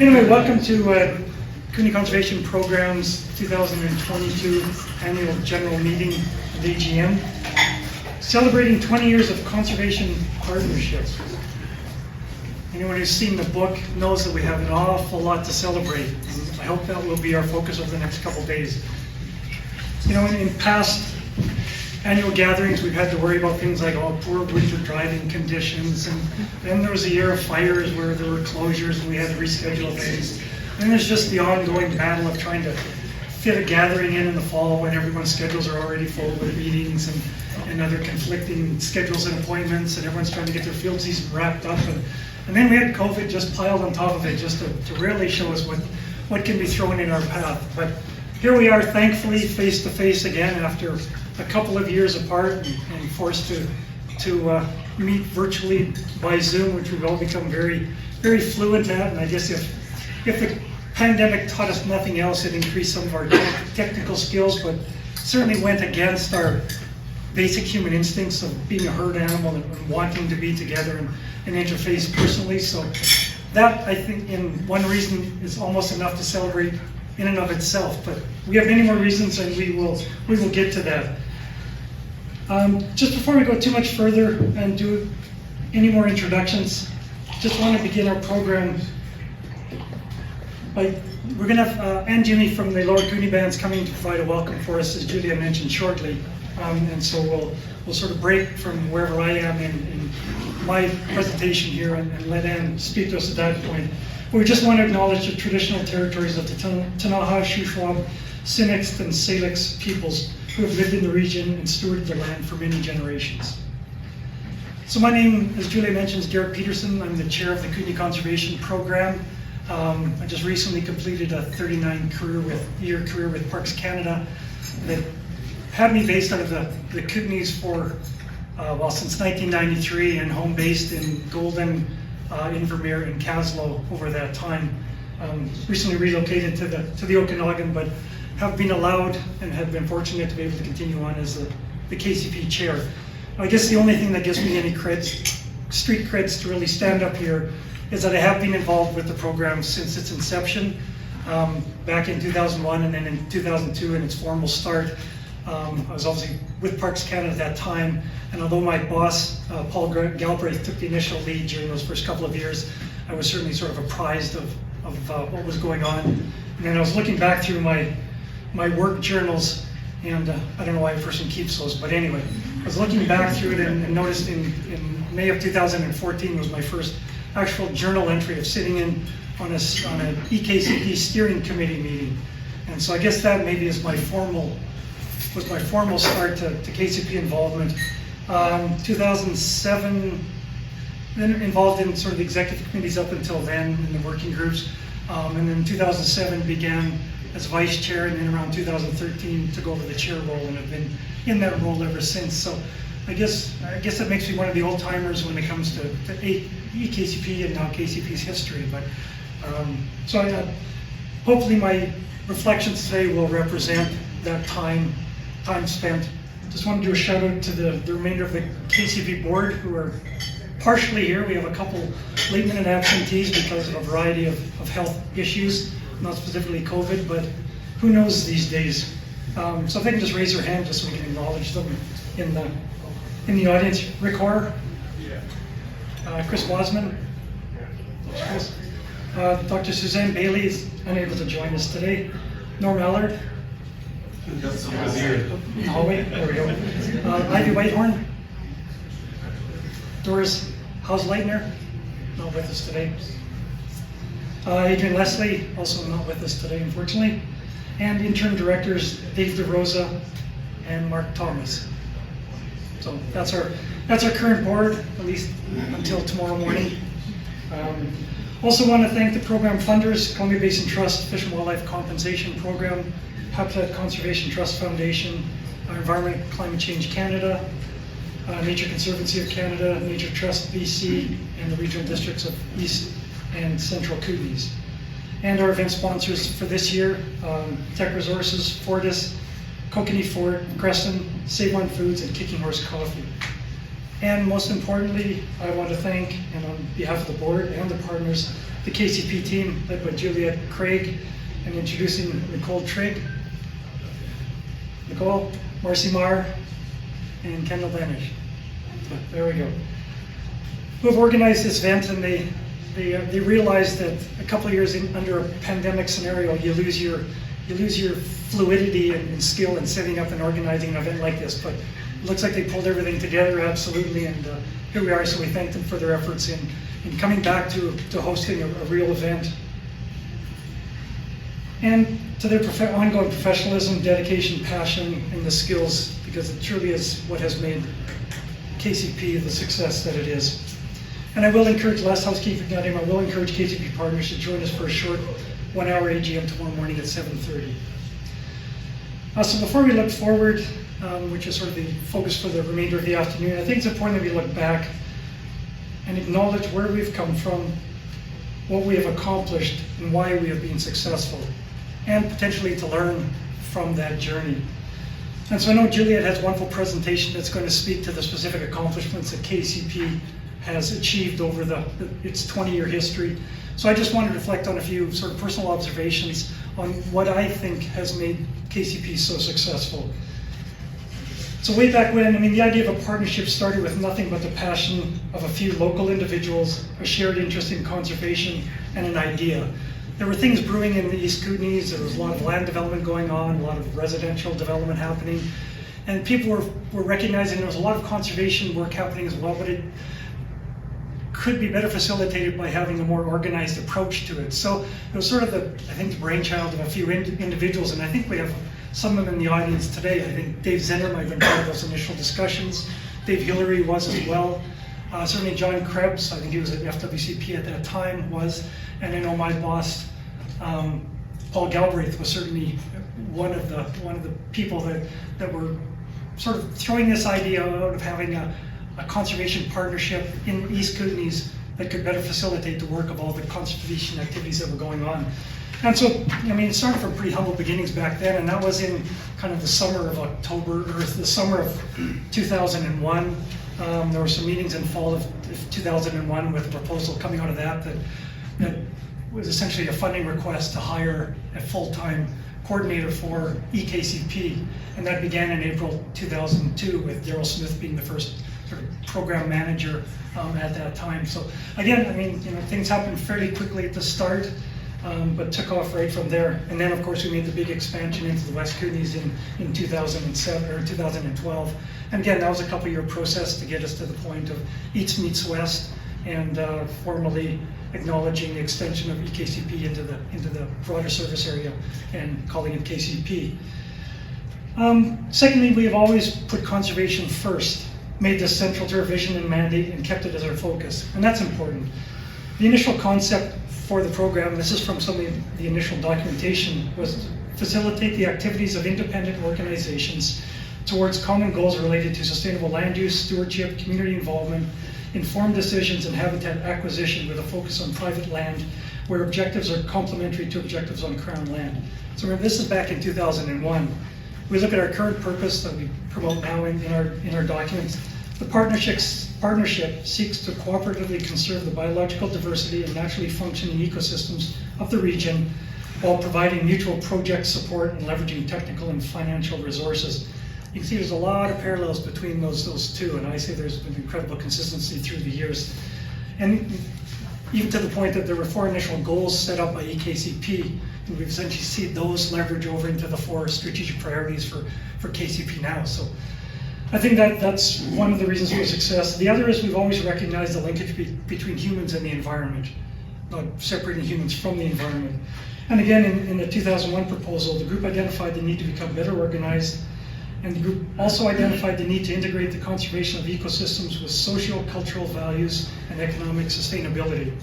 Anyway, welcome to Kootenai Conservation Program's 2022 Annual General Meeting of AGM, celebrating 20 years of conservation partnership. Anyone who's seen the book knows that we have an awful lot to celebrate. And I hope that will be our focus over the next couple of days. You know, in past annual gatherings, we've had to worry about things like poor winter driving conditions, and then there was a year of fires where there were closures and we had to reschedule things. And there's just the ongoing battle of trying to fit a gathering in the fall when everyone's schedules are already full with meetings and other conflicting schedules and appointments, and everyone's trying to get their field season wrapped up. And then we had COVID just piled on top of it just to really show us what can be thrown in our path. But here we are, thankfully, face to face again after a couple of years apart and forced to meet virtually by Zoom, which we've all become very, very fluent at. And I guess if the pandemic taught us nothing else, it increased some of our technical skills, but certainly went against our basic human instincts of being a herd animal and wanting to be together and interface personally. So that, I think, in one reason is almost enough to celebrate in and of itself. But we have many more reasons, and we will get to that. Just before we go too much further and do any more introductions, just want to begin our program by, we're going to have Ann Jimmy from the Lower Kootenai Bands coming to provide a welcome for us, as Julia mentioned shortly. And so we'll sort of break from wherever I am in my presentation here and let Ann speak to us at that point. But we just want to acknowledge the traditional territories of the Ktunaxa, Shuswap, Sinixt, and Salix peoples who have lived in the region and stewarded the land for many generations. So my name, as Julia mentioned, is Garrett Petersen. I'm the chair of the Kootenai Conservation Program. I just recently completed a 39-year career with Parks Canada that had me based out of the Kootenays for, since 1993, and home based in Golden, Invermere, and Caslow over that time. Recently relocated to the Okanagan, but have been allowed and have been fortunate to be able to continue on as the KCP chair. I guess the only thing that gives me any street creds to really stand up here is that I have been involved with the program since its inception, back in 2001, and then in 2002 in its formal start. I was obviously with Parks Canada at that time, and although my boss, Paul Galbraith, took the initial lead during those first couple of years, I was certainly sort of apprised of what was going on. And then I was looking back through my work journals, and I don't know why a person keeps those, but anyway, I was looking back through it and noticed in May of 2014 was my first actual journal entry of sitting in on an EKCP steering committee meeting. And so I guess that maybe is my formal start to KCP involvement. 2007, then involved in sort of the executive committees up until then, in the working groups. And then 2007 began as vice chair, and then around 2013 took over the chair role, and have been in that role ever since. So I guess that makes me one of the old timers when it comes to EKCP and now KCP's history. But hopefully my reflections today will represent that time spent. Just want to do a shout out to the remainder of the KCP board who are partially here. We have a couple late minute absentees because of a variety of health issues, not specifically COVID, but who knows these days. So if they can just raise their hand just so we can acknowledge them in the audience. Rick Hoare, Chris Wasman, Dr. Suzanne Bailey is unable to join us today. Norm Allard, hallway, there we go. Ivy Whitehorn, Doris Hausleitner, not with us today. Adrian Leslie, also not with us today, unfortunately. And interim directors Dave DeRosa and Mark Thomas. So that's our current board, at least until tomorrow morning. Also want to thank the program funders, Columbia Basin Trust, Fish and Wildlife Compensation Program, Habitat Conservation Trust Foundation, Environment and Climate Change Canada, Nature Conservancy of Canada, Nature Trust BC, and the regional districts of East and Central Kootenays. And our event sponsors for this year, Tech Resources, Fortis, Kokanee Fort, Creston, Save On Foods, and Kicking Horse Coffee. And most importantly, I want to thank, and on behalf of the board and the partners, the KCP team led by Juliet Craig, and introducing Nicole Trigg, Nicole, Marcy Marr, and Kendall Banish. So there we go. Who have organized this event, and they realized that a couple of years under a pandemic scenario, you lose your fluidity and skill in setting up and organizing an event like this. But it looks like they pulled everything together absolutely, and here we are. So we thank them for their efforts in coming back to hosting a real event. And to their ongoing professionalism, dedication, passion, and the skills, because it truly is what has made KCP the success that it is. And I will encourage, last housekeeping item, I will encourage KCP partners to join us for a short 1-hour AGM tomorrow morning at 7:30. So before we look forward, which is sort of the focus for the remainder of the afternoon, I think it's important that we look back and acknowledge where we've come from, what we have accomplished, and why we have been successful, and potentially to learn from that journey. And so I know Juliet has a wonderful presentation that's going to speak to the specific accomplishments that KCP has achieved over its 20-year history. So I just wanted to reflect on a few sort of personal observations on what I think has made KCP so successful. So way back when, I mean, the idea of a partnership started with nothing but the passion of a few local individuals, a shared interest in conservation, and an idea. There were things brewing in the East Kootenays. There was a lot of land development going on, a lot of residential development happening, and people were recognizing there was a lot of conservation work happening as well, but it could be better facilitated by having a more organized approach to it. So it was sort of the brainchild of a few individuals, and I think we have some of them in the audience today. I think Dave Zenner might have been part of those initial discussions. Dave Hillary was as well. Certainly John Krebs, I think he was at FWCP at that time, was. And I know my boss, Paul Galbraith, was certainly one of the people that were sort of throwing this idea out of having a conservation partnership in East Kootenays that could better facilitate the work of all the conservation activities that were going on. And so, I mean, it started from pretty humble beginnings back then, and that was in kind of the summer of 2001. There were some meetings in fall of 2001 with a proposal coming out of that was essentially a funding request to hire a full-time coordinator for EKCP, and that began in April 2002 with Daryl Smith being the first sort of program manager at that time. So again, I mean, you know, things happened fairly quickly at the start, but took off right from there. And then, of course, we made the big expansion into the West Kootenays in 2007 or 2012. And again, that was a couple-year process to get us to the point of Eats Meets West, and formally acknowledging the extension of EKCP into the broader service area and calling it KCP. Secondly, we have always put conservation first, made this central to our vision and mandate, and kept it as our focus, and that's important. The initial concept for the program, this is from some of the initial documentation, was to facilitate the activities of independent organizations towards common goals related to sustainable land use, stewardship, community involvement, informed decisions, and habitat acquisition with a focus on private land where objectives are complementary to objectives on Crown land. So remember, this is back in 2001. We look at our current purpose that we promote now in our documents. The partnership seeks to cooperatively conserve the biological diversity and naturally functioning ecosystems of the region while providing mutual project support and leveraging technical and financial resources. You can see there's a lot of parallels between those two, and I say there's been incredible consistency through the years. And even to the point that there were 4 initial goals set up by EKCP, and we've essentially seen those leverage over into the 4 strategic priorities for KCP now. So I think that's one of the reasons for success. The other is we've always recognized the linkage between humans and the environment, not separating humans from the environment. And again, in the 2001 proposal, the group identified the need to become better organized, and the group also identified the need to integrate the conservation of ecosystems with socio-cultural values and economic sustainability.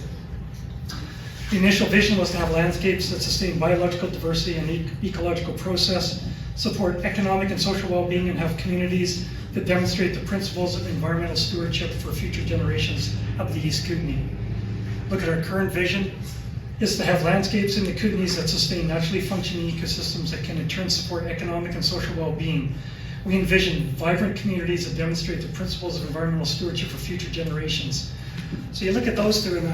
The initial vision was to have landscapes that sustain biological diversity and ecological process, support economic and social well-being, and have communities that demonstrate the principles of environmental stewardship for future generations of the East Kootenay. Look at our current vision, is to have landscapes in the Kootenays that sustain naturally functioning ecosystems that can in turn support economic and social well-being. We envision vibrant communities that demonstrate the principles of environmental stewardship for future generations. So you look at those two, and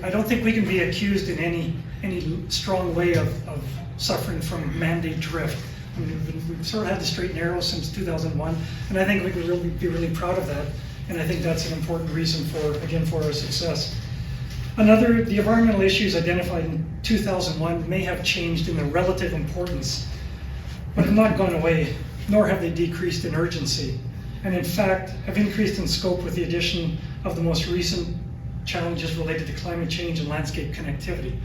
I don't think we can be accused in any strong way of suffering from mandate drift. I mean, we've sort of had the straight and narrow since 2001, and I think we can really be really proud of that. And I think that's an important reason for our success. The environmental issues identified in 2001 may have changed in their relative importance, but have not gone away, nor have they decreased in urgency, and in fact have increased in scope with the addition of the most recent challenges related to climate change and landscape connectivity.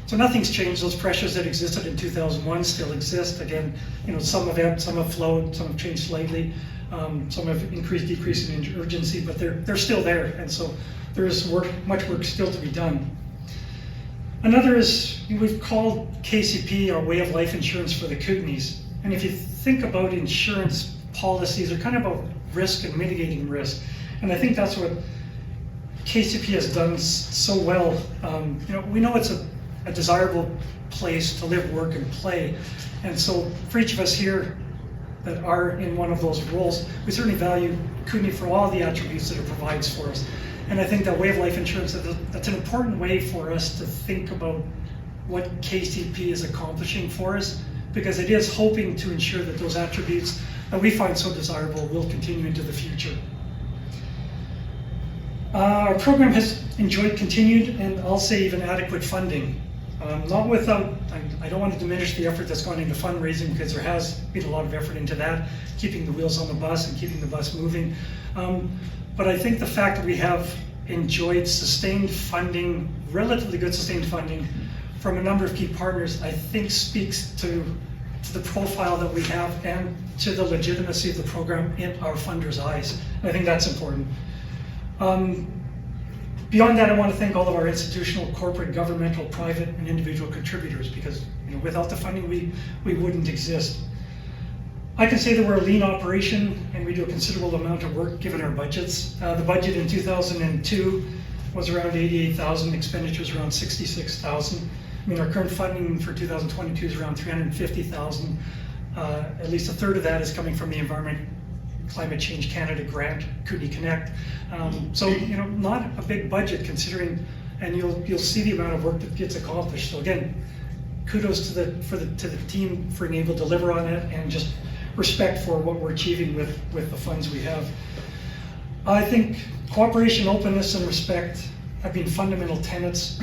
So nothing's changed. Those pressures that existed in 2001 still exist. Again, some have ebbed, some have flowed, some have changed slightly, some have decreased in urgency, but they're still there, and so there is much work still to be done. Another is, we've called KCP our way of life insurance for the Kootenays. And if you think about insurance policies, they're kind of about risk and mitigating risk. And I think that's what KCP has done so well. We know it's a desirable place to live, work, and play. And so for each of us here that are in one of those roles, we certainly value Kootenay for all the attributes that it provides for us. And I think that way of life insurance, that's an important way for us to think about what KCP is accomplishing for us, because it is hoping to ensure that those attributes that we find so desirable will continue into the future. Our program has enjoyed continued, and I'll say even adequate funding. Not without, I don't want to diminish the effort that's gone into fundraising, because there has been a lot of effort into that, keeping the wheels on the bus and keeping the bus moving. But I think the fact that we have enjoyed sustained funding, relatively good sustained funding, from a number of key partners, I think speaks to the profile that we have and to the legitimacy of the program in our funders' eyes. And I think that's important. Beyond that, I want to thank all of our institutional, corporate, governmental, private, and individual contributors, because without the funding, we wouldn't exist. I can say that we're a lean operation, and we do a considerable amount of work given our budgets. The budget in 2002 was around 88,000, expenditures around 66,000. I mean, our current funding for 2022 is around 350,000. At least a third of that is coming from the Environment Climate Change Canada grant, Kootenay Connect. So not a big budget considering, and you'll see the amount of work that gets accomplished. So again, kudos to the team for being able to deliver on it, and just respect for what we're achieving with the funds we have. I think cooperation, openness, and respect have been fundamental tenets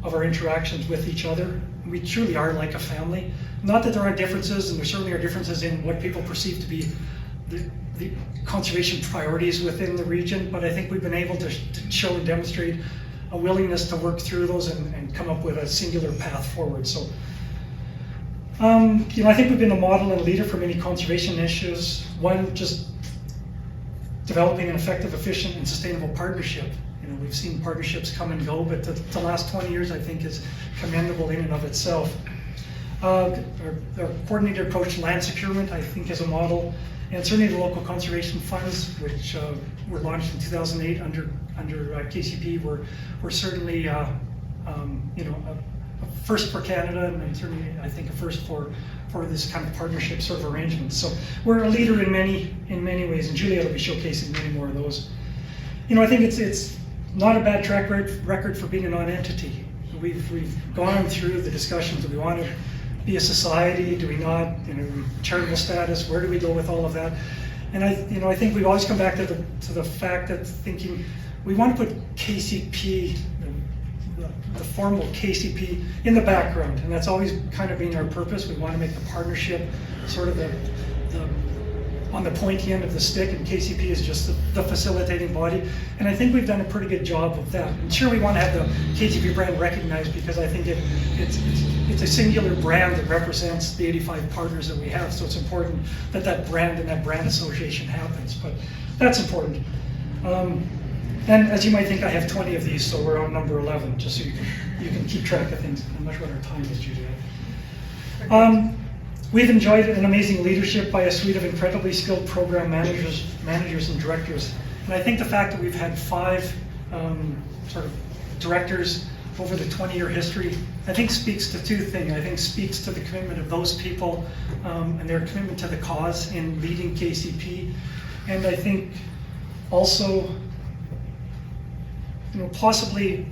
of our interactions with each other. We truly are like a family. Not that there aren't differences, and there certainly are differences in what people perceive to be the conservation priorities within the region, but I think we've been able to show and demonstrate a willingness to work through those and come up with a singular path forward. So, I think we've been a model and a leader for many conservation issues. One, just developing an effective, efficient, and sustainable partnership. We've seen partnerships come and go, but the last 20 years, I think, is commendable in and of itself. Our coordinated approach to land securement, I think, is a model. And certainly the local conservation funds, which were launched in 2008 under KCP, were certainly a first for Canada, and certainly I think a first for this kind of partnership sort of arrangement. So we're a leader in many ways, and Juliet will be showcasing many more of those. I think it's not a bad track record for being a non-entity. We've gone through the discussions. Do we want to be a society? Do we not? Charitable status. Where do we go with all of that? And I think we've always come back to the fact that thinking we want to put KCP, the formal KCP, in the background, and that's always kind of been our purpose. We want to make the partnership sort of the on the pointy end of the stick, and KCP is just the facilitating body. And I think we've done a pretty good job of that. And sure, we want to have the KCP brand recognized, because I think it's a singular brand that represents the 85 partners that we have. So it's important that that brand and that brand association happens. But that's important. And as you might think, I have 20 of these, so we're on number 11, just so you can keep track of things. I'm not sure what our time is, Juliet. We've enjoyed an amazing leadership by a suite of incredibly skilled program managers and directors. And I think the fact that we've had 5 sort of directors over the 20-year history, I think speaks to 2 things. I think speaks to the commitment of those people and their commitment to the cause in leading KCP. And I think also possibly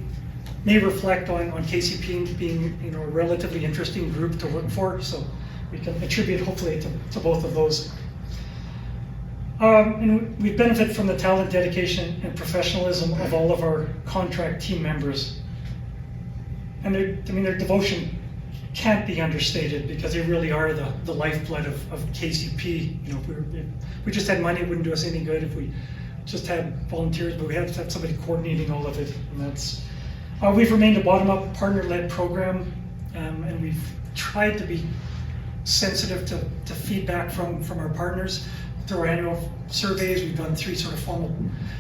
may reflect on KCP being, a relatively interesting group to work for. So we can attribute hopefully to both of those. And we benefit from the talent, dedication, and professionalism of all of our contract team members. And their devotion can't be understated, because they really are the lifeblood of KCP. If we just had money, it wouldn't do us any good if we just had volunteers, but we have to have somebody coordinating all of it. And that's we've remained a bottom-up partner-led program, and we've tried to be sensitive to feedback from our partners. Through our annual surveys, we've done 3 sort of formal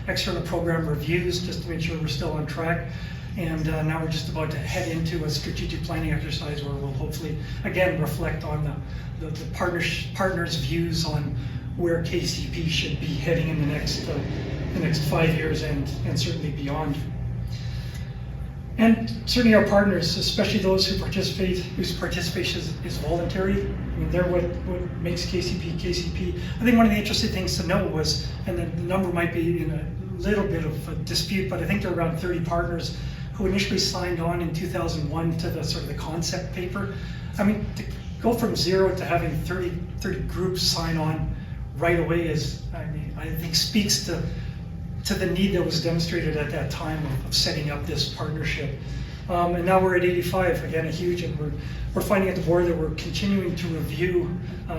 external program reviews just to make sure we're still on track. And now we're just about to head into a strategic planning exercise where we'll hopefully, again, reflect on the partners' views on where KCP should be heading in the next 5 years and certainly beyond. And certainly our partners, especially those whose participation is voluntary. They're what makes KCP KCP. I think one of the interesting things to note was, and the number might be in a little bit of a dispute, but I think there are around 30 partners who initially signed on in 2001 to the sort of the concept paper. To go from 0 to having 30 groups sign on right away I think speaks to the need that was demonstrated at that time of setting up this partnership. And now we're at 85, again, a huge, and we're finding at the board that we're continuing to review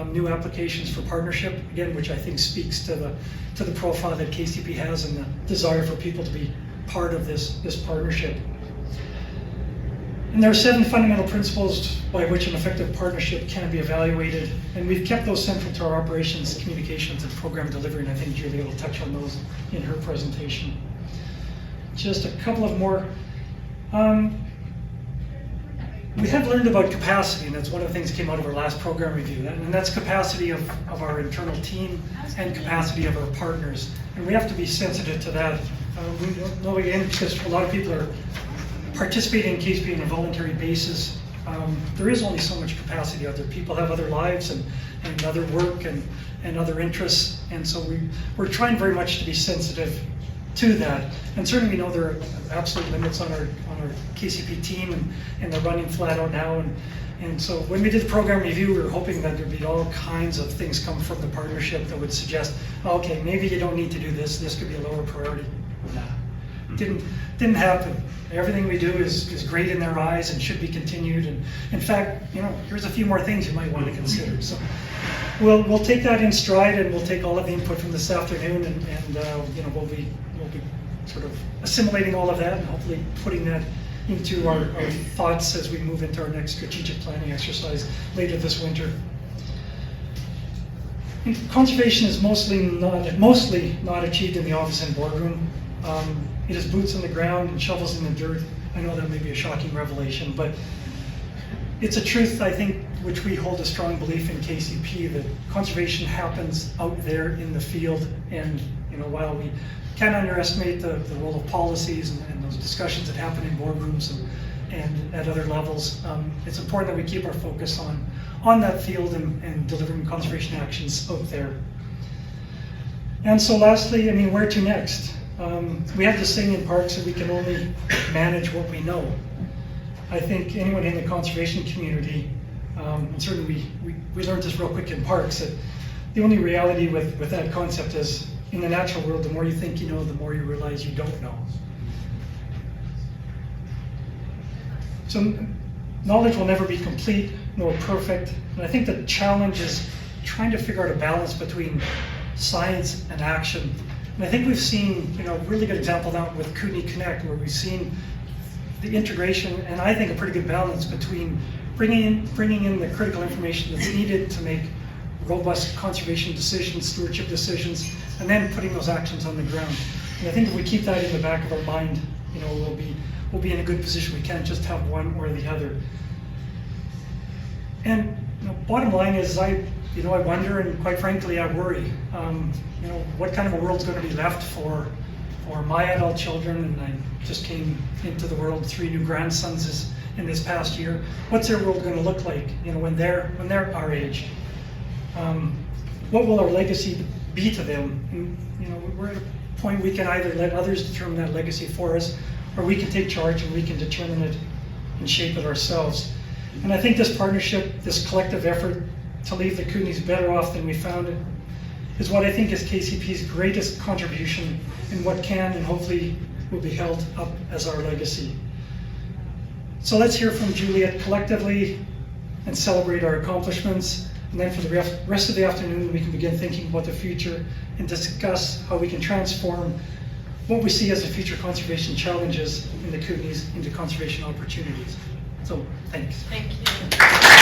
new applications for partnership, again, which I think speaks to the profile that KCP has and the desire for people to be part of this partnership. And there are 7 fundamental principles by which an effective partnership can be evaluated, and we've kept those central to our operations, communications, and program delivery, and I think Julia will touch on those in her presentation. Just a couple of more. We have learned about capacity, and that's one of the things that came out of our last program review, and that's capacity of our internal team and capacity of our partners, and we have to be sensitive to that. We know, again, because a lot of people are participating in KCP on a voluntary basis. There is only so much capacity out there. People have other lives and other work and other interests, and so we're trying very much to be sensitive to that. And certainly we know there are absolute limits on our KCP team, and they're running flat out now. And so when we did the program review, we were hoping that there'd be all kinds of things come from the partnership that would suggest, okay, maybe you don't need to do this. This could be a lower priority. Nah, didn't happen. Everything we do is great in their eyes and should be continued. And in fact, here's a few more things you might want to consider. So we'll take that in stride, and we'll take all of the input from this afternoon, and we'll be sort of assimilating all of that and hopefully putting that into our thoughts as we move into our next strategic planning exercise later this winter. Conservation is mostly not achieved in the office and boardroom. It is boots on the ground and shovels in the dirt. I know that may be a shocking revelation, but it's a truth, I think, which we hold a strong belief in KCP, that conservation happens out there in the field. And while we can't underestimate the role of policies and those discussions that happen in boardrooms and at other levels, it's important that we keep our focus on that field and delivering conservation actions out there. And so lastly, where to next? We have this saying in parks that we can only manage what we know. I think anyone in the conservation community, and certainly we learned this real quick in parks, that the only reality with that concept is, in the natural world, the more you think you know, the more you realize you don't know. So knowledge will never be complete nor perfect, and I think the challenge is trying to figure out a balance between science and action. And I think we've seen, a really good example now with Kootenai Connect, where we've seen the integration, and I think a pretty good balance between bringing in the critical information that's needed to make robust conservation decisions, stewardship decisions, and then putting those actions on the ground. And I think if we keep that in the back of our mind, we'll be in a good position. We can't just have one or the other. And bottom line is, I wonder, and quite frankly, I worry. What kind of a world's going to be left for my adult children? And I just came into the world 3 new grandsons in this past year. What's their world going to look like? When they're our age. What will our legacy be to them? And, we're at a point we can either let others determine that legacy for us, or we can take charge and we can determine it and shape it ourselves. And I think this partnership, this collective effort to leave the Kootenays better off than we found it, is what I think is KCP's greatest contribution in what can and hopefully will be held up as our legacy. So let's hear from Juliet collectively and celebrate our accomplishments. And then for the rest of the afternoon, we can begin thinking about the future and discuss how we can transform what we see as the future conservation challenges in the Kootenays into conservation opportunities. So, thanks. Thank you.